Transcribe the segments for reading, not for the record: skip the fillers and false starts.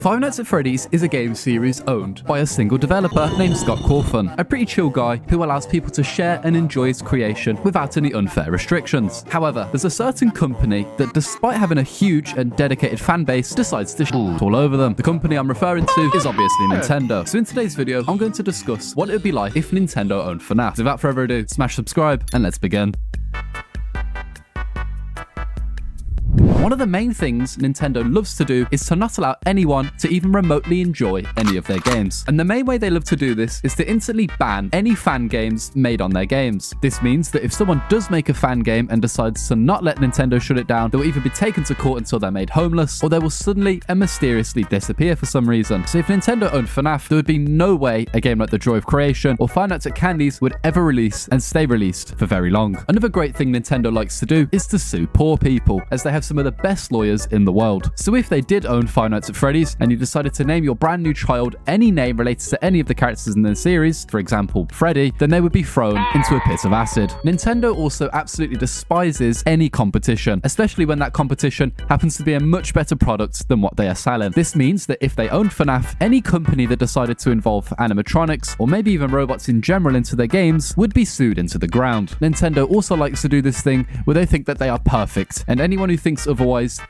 Five Nights at Freddy's is a game series owned by a single developer named Scott Cawthon, a pretty chill guy who allows people to share and enjoy his creation without any unfair restrictions. However, there's a certain company that, despite having a huge and dedicated fan base, decides to shit all over them. The company I'm referring to is obviously Nintendo. So in today's video, I'm going to discuss what it would be like if Nintendo owned FNAF. So without further ado, smash subscribe and let's begin. One of the main things Nintendo loves to do is to not allow anyone to even remotely enjoy any of their games. And the main way they love to do this is to instantly ban any fan games made on their games. This means that if someone does make a fan game and decides to not let Nintendo shut it down, they will either be taken to court until they're made homeless, or they will suddenly and mysteriously disappear for some reason. So if Nintendo owned FNAF, there would be no way a game like The Joy of Creation or Five Nights at Candy's would ever release and stay released for very long. Another great thing Nintendo likes to do is to sue poor people, as they have some of the best lawyers in the world. So if they did own Five Nights at Freddy's and you decided to name your brand new child any name related to any of the characters in the series, for example Freddy, then they would be thrown into a pit of acid. Nintendo also absolutely despises any competition, especially when that competition happens to be a much better product than what they are selling. This means that if they owned FNAF, any company that decided to involve animatronics or maybe even robots in general into their games would be sued into the ground. Nintendo also likes to do this thing where they think that they are perfect, and anyone who thinks otherwise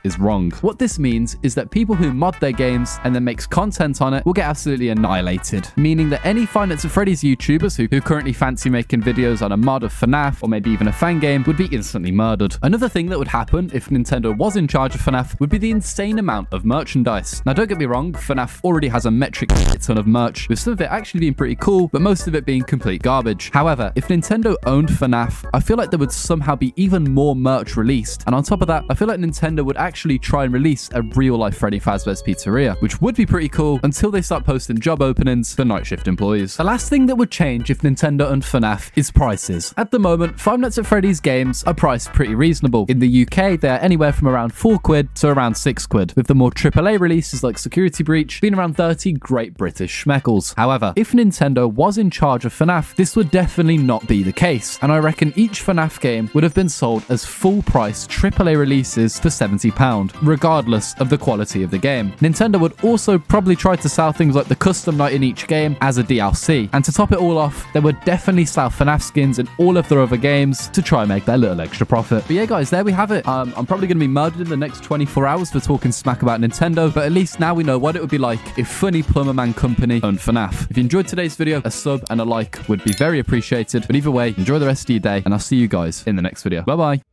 is wrong. What this means is that people who mod their games and then makes content on it will get absolutely annihilated, meaning that any Five Nights at Freddy's YouTubers who currently fancy making videos on a mod of FNAF or maybe even a fan game would be instantly murdered. Another thing that would happen if Nintendo was in charge of FNAF would be the insane amount of merchandise. Now don't get me wrong, FNAF already has a metric ton of merch, with some of it actually being pretty cool, but most of it being complete garbage. However, if Nintendo owned FNAF, I feel like there would somehow be even more merch released, and on top of that, I feel like Nintendo would actually try and release a real-life Freddy Fazbear's Pizzeria, which would be pretty cool until they start posting job openings for night shift employees. The last thing that would change if Nintendo owned FNAF is prices. At the moment, Five Nights at Freddy's games are priced pretty reasonable. In the UK, they are anywhere from around £4 to around £6, with the more AAA releases like Security Breach being around 30 Great British schmeckles. However, if Nintendo was in charge of FNAF, this would definitely not be the case, and I reckon each FNAF game would have been sold as full-price AAA releases for £70, regardless of the quality of the game. Nintendo would also probably try to sell things like the custom night in each game as a DLC, and to top it all off, they would definitely sell FNAF skins in all of their other games to try and make their little extra profit. But yeah guys, there we have it. I'm probably going to be murdered in the next 24 hours for talking smack about Nintendo, but at least now we know what it would be like if Funny Plumber Man Company owned FNAF. If you enjoyed today's video, a sub and a like would be very appreciated, but either way, enjoy the rest of your day, and I'll see you guys in the next video. Bye bye.